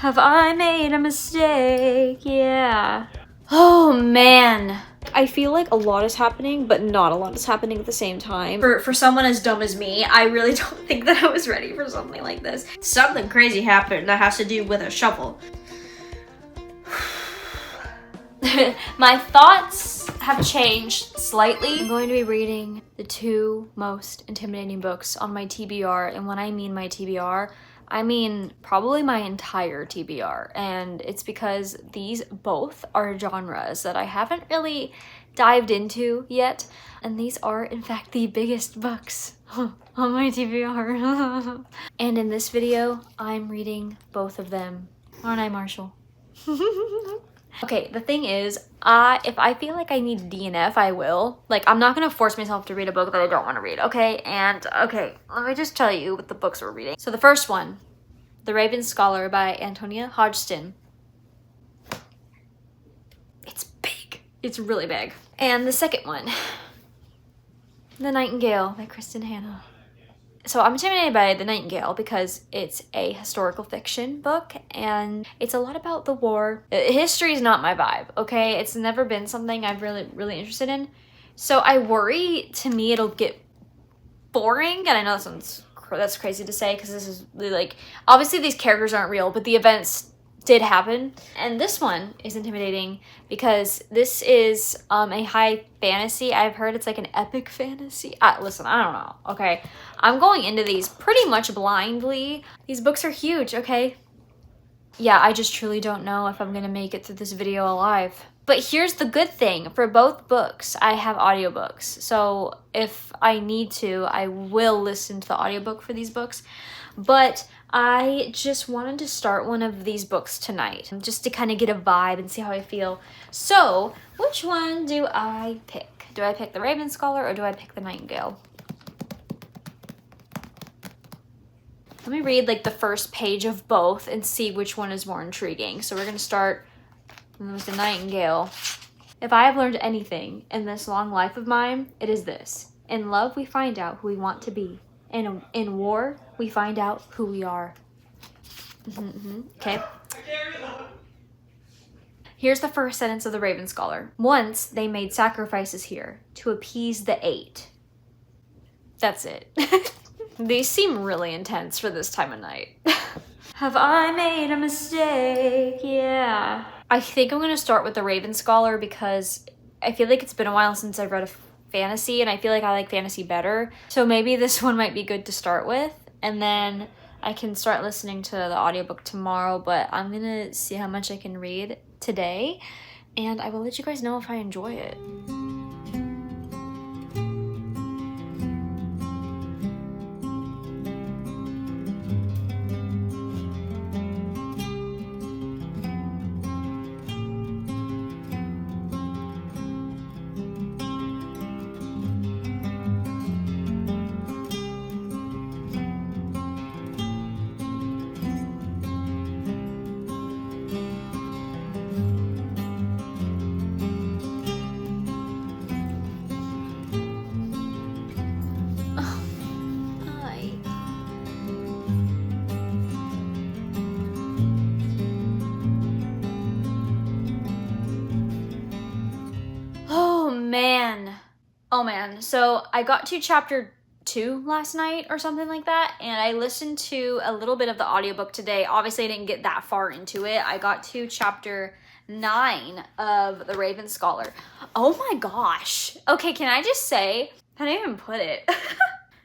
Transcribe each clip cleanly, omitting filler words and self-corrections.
Have I made a mistake? Yeah. Oh man. I feel like a lot is happening, but not a lot is happening at the same time. For someone as dumb as me, I really don't think that I was ready for something like this. Something crazy happened that has to do with a shovel. My thoughts have changed slightly. I'm going to be reading the 2 most intimidating books on my TBR, and when I mean my TBR, I mean probably my entire TBR, and it's because these both are genres that I haven't really dived into yet, and these are in fact the biggest books on my TBR. And in this video, I'm reading both of them. Aren't I, Marshall? Okay, the thing is, if I feel like I need a DNF, I will. Like, I'm not gonna force myself to read a book that I don't want to read, okay? And, okay, let me just tell you what the books we're reading. So the first one, The Raven Scholar by Antonia Hodgson. It's big. It's really big. And the second one, The Nightingale by Kristen Hanna. So I'm intimidated by The Nightingale because it's a historical fiction book and it's a lot about the war. History is not my vibe, okay? It's never been something I've really interested in. So I worry, to me, it'll get boring. And I know that's crazy to say because this is really like, obviously these characters aren't real, but the events did happen. And this one is intimidating because this is a high fantasy. I've heard it's like an epic fantasy. Listen, I don't know, okay? I'm going into these pretty much blindly. These books are huge, okay? Yeah, I just truly don't know if I'm gonna make it through this video alive. But here's the good thing. For both books, I have audiobooks. So if I need to, I will listen to the audiobook for these books. But I just wanted to start one of these books tonight, just to kind of get a vibe and see how I feel. So, which one do I pick? Do I pick The Raven Scholar or do I pick The Nightingale? Let me read like the first page of both and see which one is more intriguing. So we're gonna start with The Nightingale. If I have learned anything in this long life of mine, it is this. In love, we find out who we want to be. In war, we find out who we are. Okay. Here's the first sentence of The Raven Scholar. Once they made sacrifices here to appease the 8. That's it. These seem really intense for this time of night. Have I made a mistake? Yeah. I think I'm gonna start with The Raven Scholar because I feel like it's been a while since I've read a fantasy and I feel like I like fantasy better. So maybe this one might be good to start with and then I can start listening to the audiobook tomorrow, but I'm gonna see how much I can read today and I will let you guys know if I enjoy it. Oh man, so I got to chapter 2 last night or something like that, and I listened to a little bit of the audiobook today. Obviously I didn't get that far into it. I got to chapter 9 of The Raven Scholar. Oh my gosh. Okay, can I just say, how do I even put it?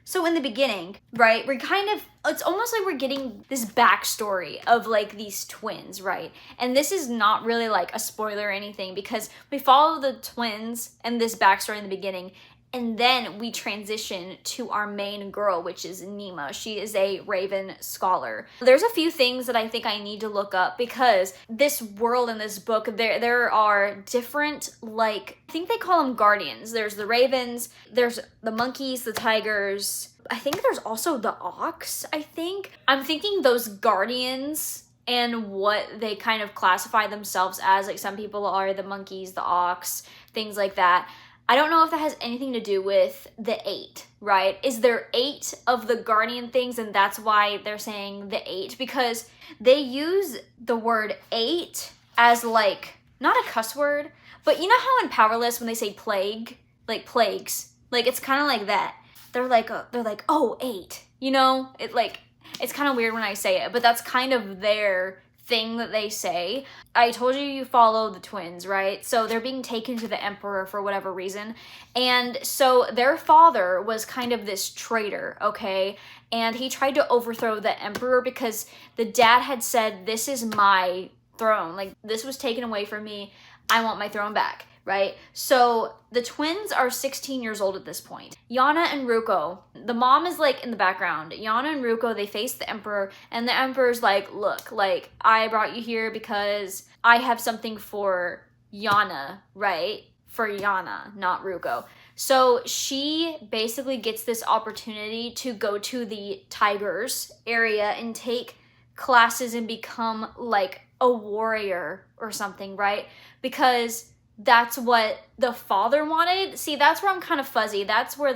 So in the beginning, right, it's almost like we're getting this backstory of like these twins, right? And this is not really like a spoiler or anything because we follow the twins and this backstory in the beginning and then we transition to our main girl, which is Nima. She is a Raven Scholar. There's a few things that I think I need to look up because this world in this book, there are different, like, I think they call them guardians. There's the ravens, there's the monkeys, the tigers. I think there's also the ox, I think. I'm thinking those guardians and what they kind of classify themselves as. Like some people are the monkeys, the ox, things like that. I don't know if that has anything to do with the 8, right? Is there 8 of the guardian things and that's why they're saying the 8? Because they use the word 8 as like, not a cuss word, but you know how in Powerless when they say plague, like plagues, like it's kind of like that. They're like, oh, 8, you know? It's kind of weird when I say it, but that's kind of their thing that they say. I told you follow the twins, right? So they're being taken to the emperor for whatever reason. And so their father was kind of this traitor, okay? And he tried to overthrow the emperor because the dad had said, this is my throne. Like, this was taken away from me. I want my throne back, right? So the twins are 16 years old at this point. Yana and Ruko, the mom is like in the background. Yana and Ruko, they face the emperor, and the emperor's like, look, like, I brought you here because I have something for Yana, right? For Yana, not Ruko. So she basically gets this opportunity to go to the Tigers area and take classes and become like a warrior or something, right? Because that's what the father wanted. See, that's where I'm kind of fuzzy. That's what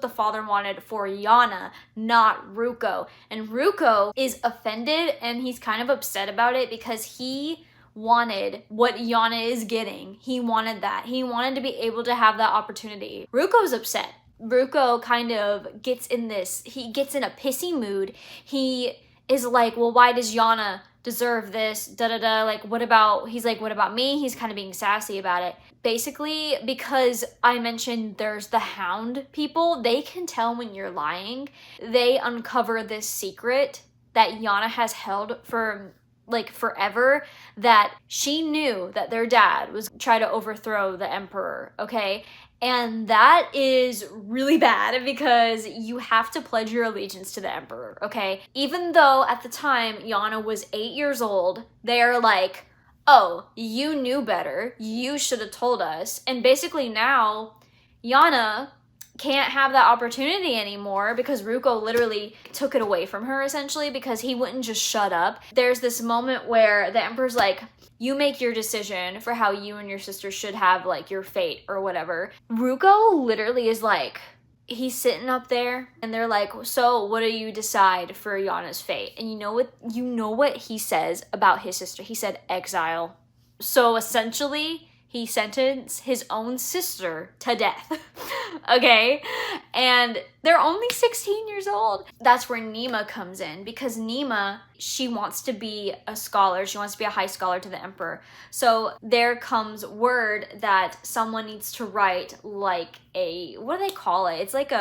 the father wanted for Yana, not Ruko. And Ruko is offended and he's kind of upset about it because he wanted what Yana is getting. He wanted that. He wanted to be able to have that opportunity. Ruko's upset. Ruko kind of gets in a pissy mood. He is like, well, why does Yana deserve this, da-da-da, like, what about me? He's kind of being sassy about it. Basically, because I mentioned there's the hound people, they can tell when you're lying. They uncover this secret that Yana has held for, like, forever, that she knew that their dad was trying to overthrow the emperor, okay? And that is really bad because you have to pledge your allegiance to the emperor, okay? Even though at the time Yana was 8 years old, they're like, oh, you knew better. You should have told us. And basically now Yana can't have that opportunity anymore because Ruko literally took it away from her essentially because he wouldn't just shut up. There's this moment where the emperor's like, you make your decision for how you and your sister should have like your fate or whatever. Ruko literally is like, he's sitting up there and they're like, so what do you decide for Yana's fate? And you know what he says about his sister? He said exile. So essentially he sentenced his own sister to death, okay? And they're only 16 years old. That's where Nima comes in because Nima, she wants to be a scholar. She wants to be a high scholar to the emperor. So there comes word that someone needs to write like what do they call it? It's like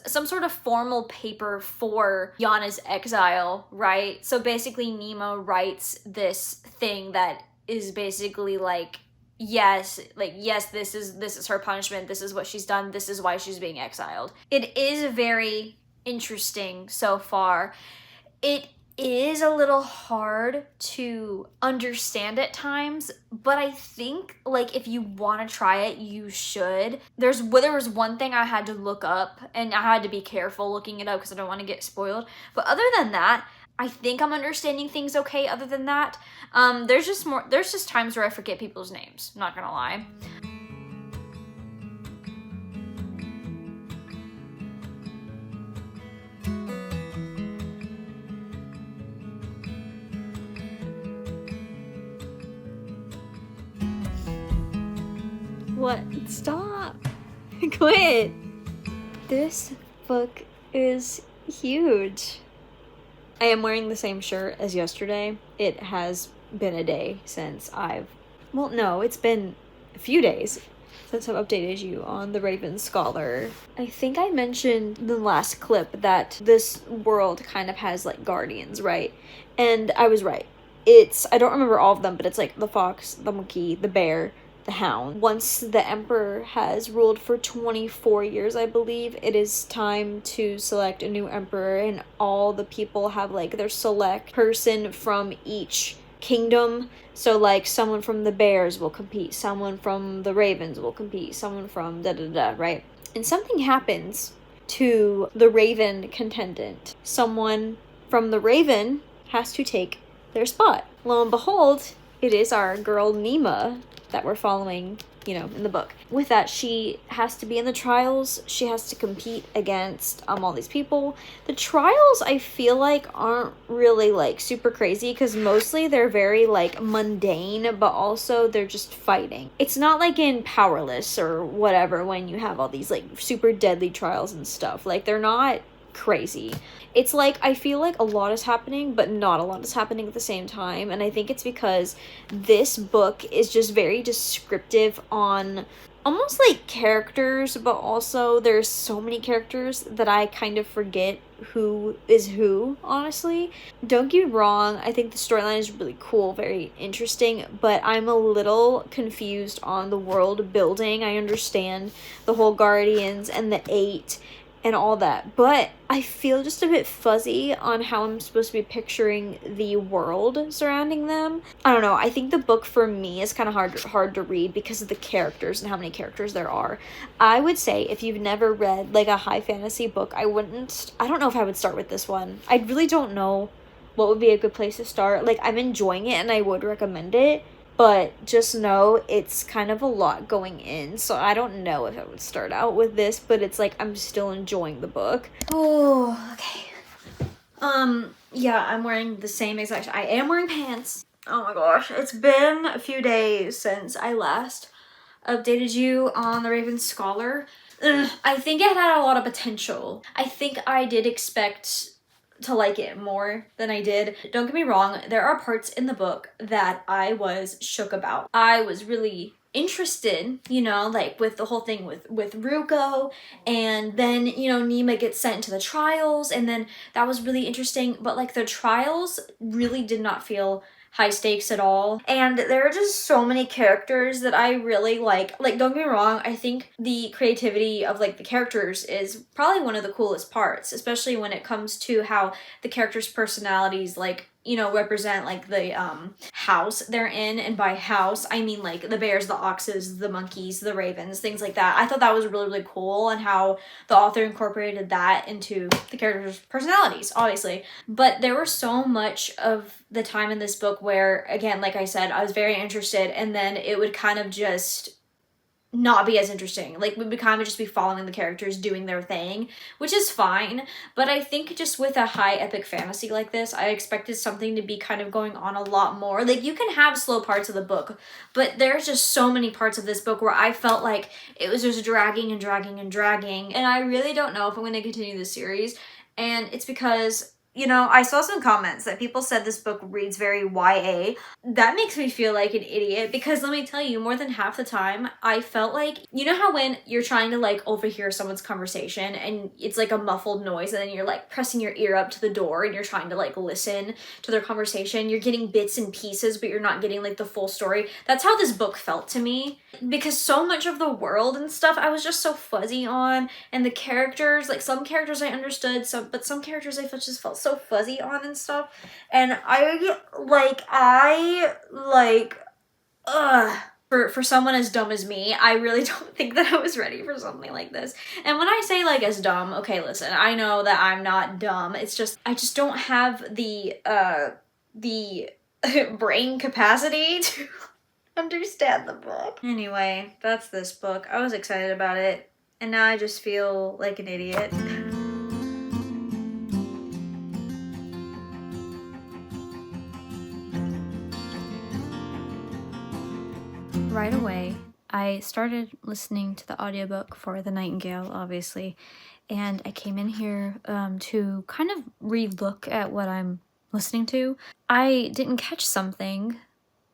some sort of formal paper for Yana's exile, right? So basically Nima writes this thing that is basically like, yes, this is her punishment. This is what she's done. This is why she's being exiled. It is very interesting so far. It is a little hard to understand at times, but I think like if you want to try it, you should. There was one thing I had to look up and I had to be careful looking it up because I don't want to get spoiled. But other than that, I think I'm understanding things okay other than that. There's just times where I forget people's names, not gonna lie. What? Stop. Quit. This book is huge. I am wearing the same shirt as yesterday. It has been a day since it's been a few days since I've updated you on the Raven Scholar. I think I mentioned in the last clip that this world kind of has like guardians, right? And I was right. I don't remember all of them, but it's like the fox, the monkey, the bear, the hound. Once the emperor has ruled for 24 years, I believe, it is time to select a new emperor, and all the people have like their select person from each kingdom. So like someone from the bears will compete, someone from the ravens will compete, someone from da-da-da, right? And something happens to the raven contendant. Someone from the raven has to take their spot. Lo and behold, it is our girl Nima that we're following you know, in the book. With that, she has to be in the trials. She has to compete against all these people. The trials, I feel like, aren't really like super crazy because mostly they're very like mundane, but also they're just fighting. It's not like in Powerless or whatever when you have all these like super deadly trials and stuff. Like, they're not crazy. It's like, I feel like a lot is happening, but not a lot is happening at the same time. And I think it's because this book is just very descriptive on almost like characters, but also there's so many characters that I kind of forget who is who, honestly. Don't get me wrong, I think the storyline is really cool, very interesting, but I'm a little confused on the world building. I understand the whole Guardians and the 8 and all that, but I feel just a bit fuzzy on how I'm supposed to be picturing the world surrounding them. I don't know, I think the book for me is kind of hard to read because of the characters and how many characters there are. I would say if you've never read like a high fantasy book, I don't know if I would start with this one. I really don't know what would be a good place to start. Like, I'm enjoying it and I would recommend it, but just know it's kind of a lot going in, so I don't know if I would start out with this, but it's like I'm still enjoying the book. Oh, okay. Yeah, I'm wearing the same exact, I am wearing pants. Oh my gosh, it's been a few days since I last updated you on the Raven Scholar. I think it had a lot of potential. I think I did expect to like it more than I did. Don't get me wrong, there are parts in the book that I was shook about. I was really interested, you know, like with the whole thing with Ruko, and then, you know, Nima gets sent to the trials, and then that was really interesting, but like the trials really did not feel high stakes at all. And there are just so many characters that I really like. Like, don't get me wrong, I think the creativity of like the characters is probably one of the coolest parts, especially when it comes to how the characters' personalities, like, you know, represent like the house they're in. And by house, I mean like the bears, the oxes, the monkeys, the ravens, things like that. I thought that was really, really cool, and how the author incorporated that into the characters' personalities, obviously. But there was so much of the time in this book where, again, like I said, I was very interested, and then it would kind of just not be as interesting. Like, we would kind of just be following the characters doing their thing, which is fine. But I think just with a high epic fantasy like this, I expected something to be kind of going on a lot more. Like, you can have slow parts of the book, but there's just so many parts of this book where I felt like it was just dragging and dragging and dragging. And I really don't know if I'm going to continue this series. And it's because, you know, I saw some comments that people said this book reads very YA. That makes me feel like an idiot, because let me tell you, more than half the time, I felt like, you know how when you're trying to like overhear someone's conversation and it's like a muffled noise, and then you're like pressing your ear up to the door and you're trying to like listen to their conversation, you're getting bits and pieces, but you're not getting like the full story. That's how this book felt to me, because so much of the world and stuff I was just so fuzzy on, and the characters, like some characters I understood, but some characters I just felt so fuzzy on and stuff. And for someone as dumb as me, I really don't think that I was ready for something like this. And when I say like as dumb, okay, listen, I know that I'm not dumb. It's just I just don't have the brain capacity to understand the book. Anyway, that's this book. I was excited about it, and now I just feel like an idiot. Right away, I started listening to the audiobook for The Nightingale, obviously, and I came in here to kind of re-look at what I'm listening to. I didn't catch something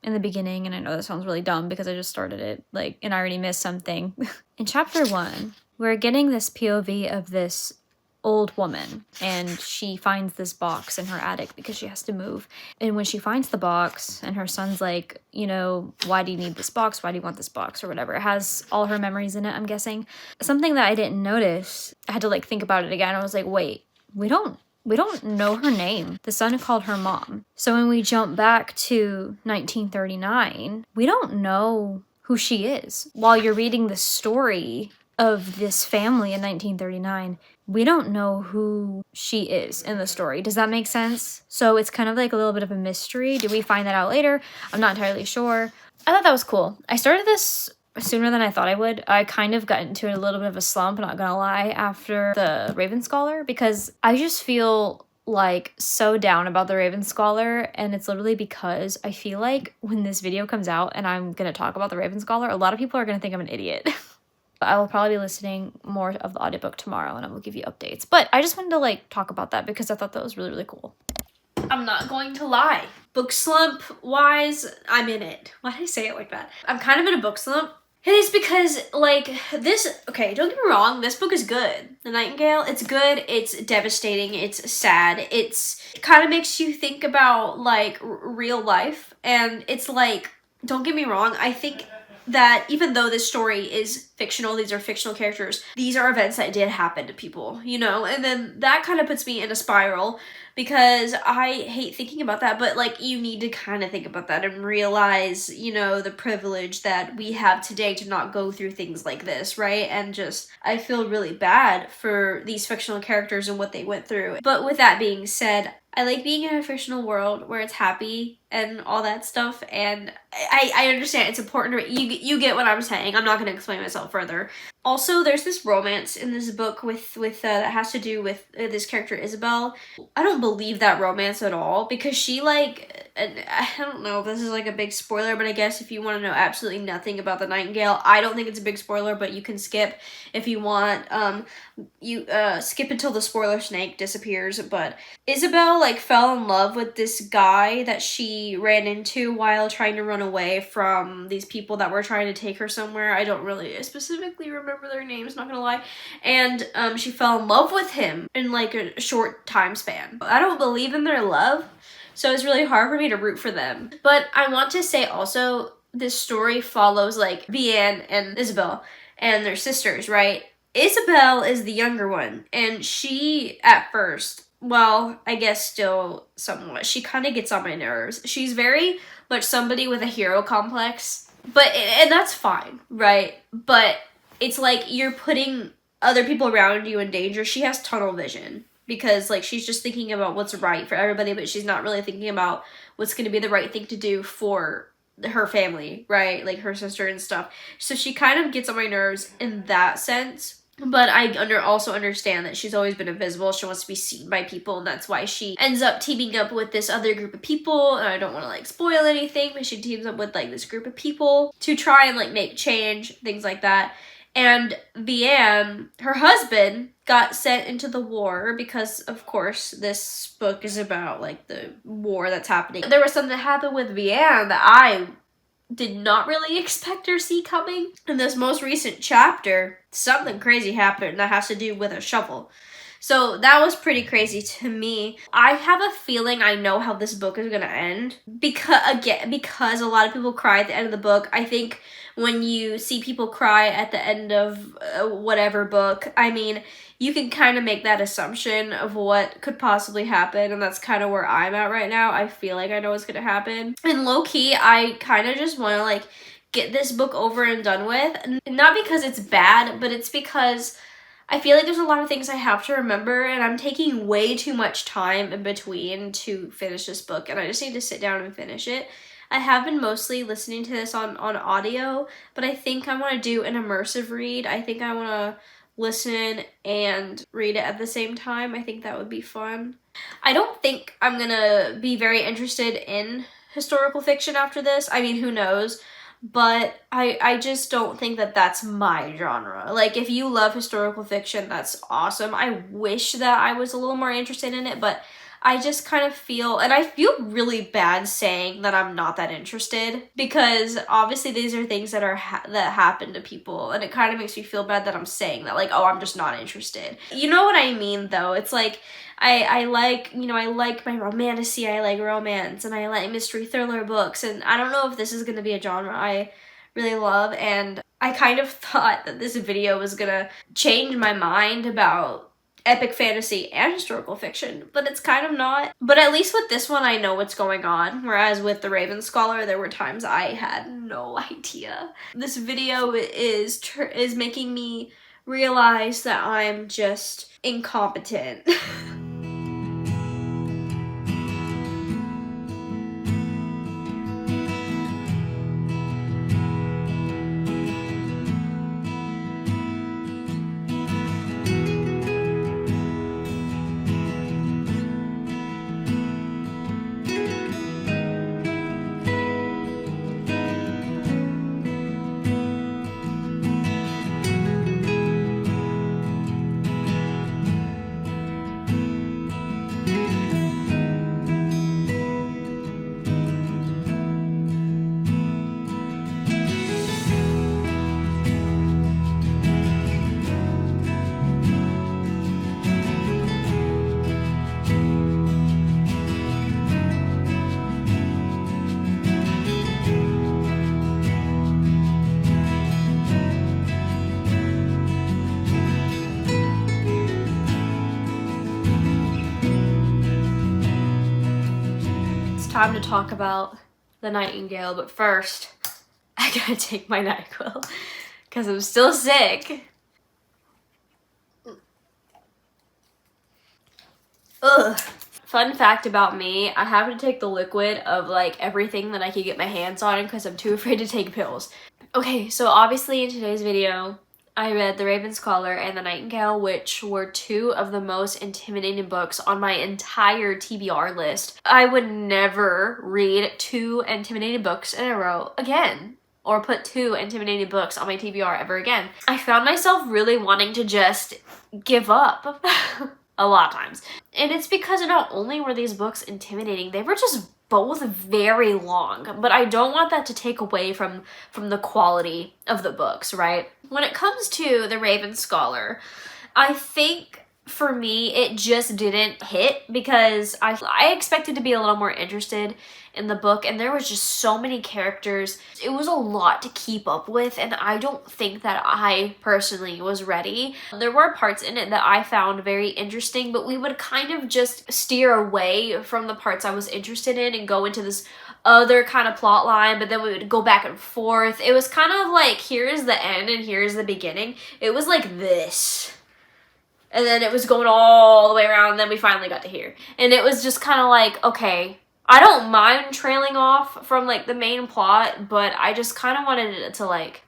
in the beginning, and I know that sounds really dumb because I just started it, like, and I already missed something. In chapter 1, we're getting this POV of this old woman, and she finds this box in her attic because she has to move. And when she finds the box, and her son's like, you know, why do you need this box? Why do you want this box? Or whatever. It has all her memories in it, I'm guessing. Something that I didn't notice, I had to like think about it again. I was like, wait, we don't know her name. The son called her mom. So when we jump back to 1939, we don't know who she is. While you're reading the story of this family in 1939, we don't know who she is in the story. Does that make sense? So it's kind of like a little bit of a mystery. Do we find that out later? I'm not entirely sure. I thought that was cool. I started this sooner than I thought I would. I kind of got into a little bit of a slump, not gonna lie, after the Raven Scholar, because I just feel like so down about the Raven Scholar, and it's literally because I feel like when this video comes out and I'm gonna talk about the Raven Scholar, a lot of people are gonna think I'm an idiot. I will probably be listening more of the audiobook tomorrow and I will give you updates. But I just wanted to like talk about that because I thought that was really, really cool. I'm not going to lie. Book slump wise, I'm in it. Why did I say it like that? I'm kind of in a book slump. It is because, like, this, okay, don't get me wrong, this book is good. The Nightingale, it's good, it's devastating, it's sad, it kind of makes you think about, like, real life, and it's like, don't get me wrong, I think that even though this story is fictional, these are fictional characters, these are events that did happen to people, you know, and then that kind of puts me in a spiral, because I hate thinking about that, but like you need to kind of think about that and realize, you know, the privilege that we have today to not go through things like this, right? And just, I feel really bad for these fictional characters and what they went through. But with that being said, I like being in a fictional world where it's happy and all that stuff, and I understand it's important to, you get what I'm saying. I'm not going to explain myself further. Also, there's this romance in this book with that has to do with this character Isabel. I don't believe that romance at all, because she, like, I don't know if this is like a big spoiler, but I guess if you want to know absolutely nothing about the Nightingale, I don't think it's a big spoiler, but you can skip if you want. You skip until the spoiler snake disappears. But Isabel, like, fell in love with this guy that she ran into while trying to run away from these people that were trying to take her somewhere. I don't really specifically remember their names, not gonna lie. And she fell in love with him in like a short time span. I don't believe in their love, so it's really hard for me to root for them. But I want to say also, this story follows like Vianne and Isabel and their sisters, right? Isabel is the younger one, and she, at first, well, I guess still somewhat, she kind of gets on my nerves. She's very much somebody with a hero complex, and that's fine, right? But it's like you're putting other people around you in danger. She has tunnel vision, because like she's just thinking about what's right for everybody, but she's not really thinking about what's going to be the right thing to do for her family, right? Like her sister and stuff. So she kind of gets on my nerves in that sense. But I also understand that she's always been invisible. She wants to be seen by people, and that's why she ends up teaming up with this other group of people. And I don't want to like spoil anything, but she teams up with like this group of people to try and like make change, things like that. And Vianne, her husband, got sent into the war because, of course, this book is about like the war that's happening. There was something that happened with Vianne that I did not really expect or see coming. In this most recent chapter, something crazy happened that has to do with a shovel. So that was pretty crazy to me. I have a feeling I know how this book is gonna end. Because a lot of people cry at the end of the book. I think when you see people cry at the end of whatever book, I mean, you can kind of make that assumption of what could possibly happen, and that's kind of where I'm at right now. I feel like I know what's gonna happen. And low-key, I kind of just want to, like, get this book over and done with. Not because it's bad, but it's because I feel like there's a lot of things I have to remember, and I'm taking way too much time in between to finish this book, and I just need to sit down and finish it. I have been mostly listening to this on audio, but I think I want to do an immersive read. I think I want to listen and read it at the same time. I think that would be fun. I don't think I'm gonna be very interested in historical fiction after this. I mean, who knows? But I just don't think that that's my genre. Like, if you love historical fiction, that's awesome. I wish that I was a little more interested in it, but I just kind of feel, and I feel really bad saying that I'm not that interested, because obviously these are things that are that happen to people, and it kind of makes me feel bad that I'm saying that, like, oh, I'm just not interested. You know what I mean, though? It's like, I like, you know, I like my romantasy, I like romance, and I like mystery thriller books, and I don't know if this is going to be a genre I really love, and I kind of thought that this video was gonna change my mind about epic fantasy and historical fiction, but it's kind of not. But at least with this one, I know what's going on, whereas with the Raven Scholar, there were times I had no idea. This video is making me realize that I'm just incompetent. time to talk about The Nightingale, but first, I gotta take my NyQuil because I'm still sick. Ugh. Fun fact about me, I have to take the liquid of like everything that I can get my hands on because I'm too afraid to take pills. Okay, so obviously in today's video, I read The Raven's Caller and The Nightingale, which were two of the most intimidating books on my entire TBR list. I would never read two intimidating books in a row again, or put two intimidating books on my TBR ever again. I found myself really wanting to just give up a lot of times. And it's because not only were these books intimidating, they were just both very long, but I don't want that to take away from the quality of the books, right? When it comes to The Raven Scholar, I think for me it just didn't hit because I expected to be a little more interested in the book, and there was just so many characters. It was a lot to keep up with, and I don't think that I personally was ready. There were parts in it that I found very interesting, but we would kind of just steer away from the parts I was interested in and go into this other kind of plot line, but then we would go back and forth. It was kind of like, here's the end and here's the beginning. It was like this. And then it was going all the way around, and then we finally got to here. And it was just kind of like, okay, I don't mind trailing off from like the main plot, but I just kind of wanted it to like,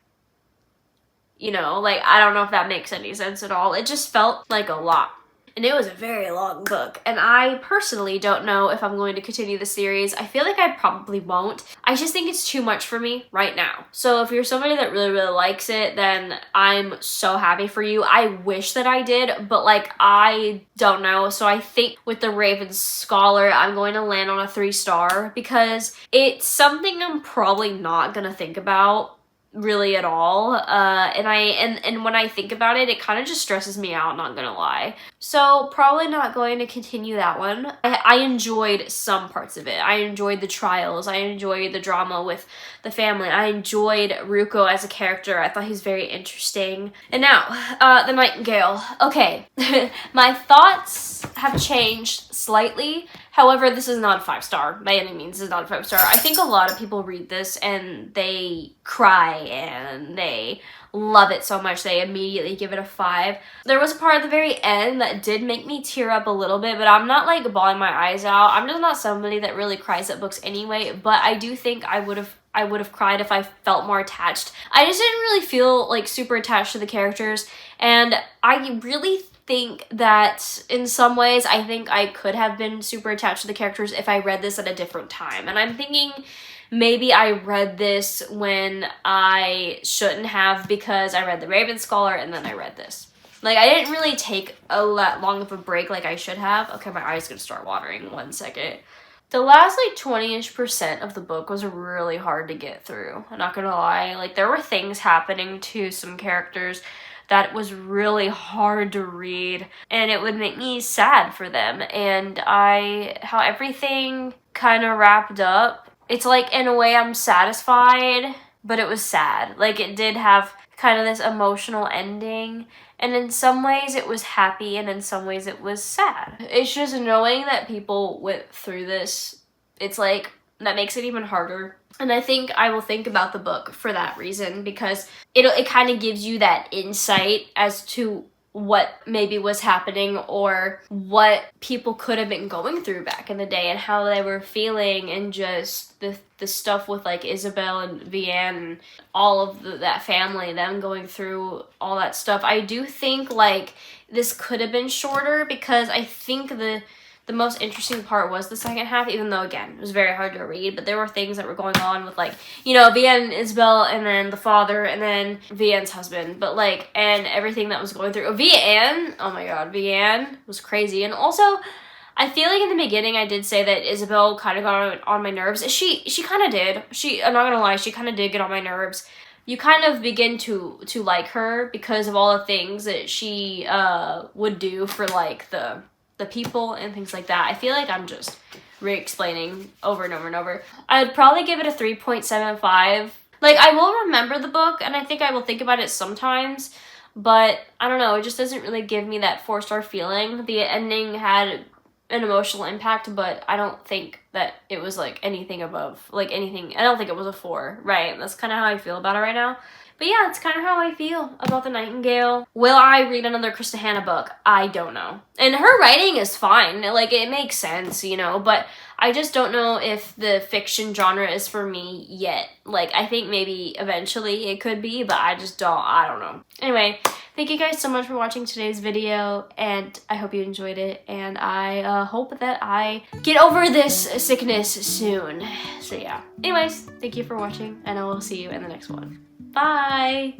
you know, like, I don't know if that makes any sense at all. It just felt like a lot. And it was a very long book, and I personally don't know if I'm going to continue the series. I feel like I probably won't. I just think it's too much for me right now. So if you're somebody that really, really likes it, then I'm so happy for you. I wish that I did, but like, I don't know. So I think with The Raven Scholar, I'm going to land on a 3-star because it's something I'm probably not gonna think about really at all, and when I think about it, it kind of just stresses me out, not gonna lie. So probably not going to continue that one. I enjoyed some parts of it. I enjoyed the trials, I enjoyed the drama with the family, I enjoyed Ruko as a character. I thought he was very interesting. And now The Nightingale. Okay. My thoughts have changed slightly. However, this is not a 5-star by any means. This is not a 5-star. I think a lot of people read this and they cry and they love it so much they immediately give it a 5. There was a part at the very end that did make me tear up a little bit, but I'm not like bawling my eyes out. I'm just not somebody that really cries at books anyway, but I do think I would have cried if I felt more attached. I just didn't really feel like super attached to the characters, and I really think that in some ways I think I could have been super attached to the characters if I read this at a different time. And I'm thinking maybe I read this when I shouldn't have, because I read The Raven Scholar and then I read this. Like, I didn't really take a lot long of a break like I should have. Okay, my eye's gonna start watering. 1 second. The last like 20-ish% of the book was really hard to get through. I'm not gonna lie. Like, there were things happening to some characters that was really hard to read, and it would make me sad for them. And how everything kind of wrapped up, it's like, in a way I'm satisfied, but it was sad. Like, it did have kind of this emotional ending, and in some ways it was happy, and in some ways it was sad. It's just knowing that people went through this, it's like, that makes it even harder. And I think I will think about the book for that reason, because it kind of gives you that insight as to what maybe was happening or what people could have been going through back in the day and how they were feeling, and just the stuff with like Isabel and Vianne and all of that family, them going through all that stuff. I do think like this could have been shorter, because I think the most interesting part was the second half, even though, again, it was very hard to read, but there were things that were going on with, like, you know, Vianne and Isabel, and then the father, and then Vianne's husband, but, like, and everything that was going through. Vianne, oh my god, Vianne was crazy. And also, I feel like in the beginning I did say that Isabel kind of got on my nerves. She kind of did. I'm not gonna lie, she kind of did get on my nerves. You kind of begin to like her because of all the things that she would do for, like, the people and things like that. I feel like I'm just re-explaining over and over and over. I'd probably give it a 3.75. Like, I will remember the book, and I think I will think about it sometimes, but I don't know, it just doesn't really give me that 4-star feeling. The ending had an emotional impact, but I don't think that it was like anything above, like anything, I don't think it was a 4, right? That's kind of how I feel about it right now. But yeah, it's kind of how I feel about The Nightingale. Will I read another Kristen Hanna book? I don't know. And her writing is fine, like it makes sense, you know, but I just don't know if the fiction genre is for me yet. Like, I think maybe eventually it could be, but I don't know. Anyway, thank you guys so much for watching today's video, and I hope you enjoyed it, and I hope that I get over this sickness soon. So yeah. Anyways, thank you for watching, and I will see you in the next one. Bye!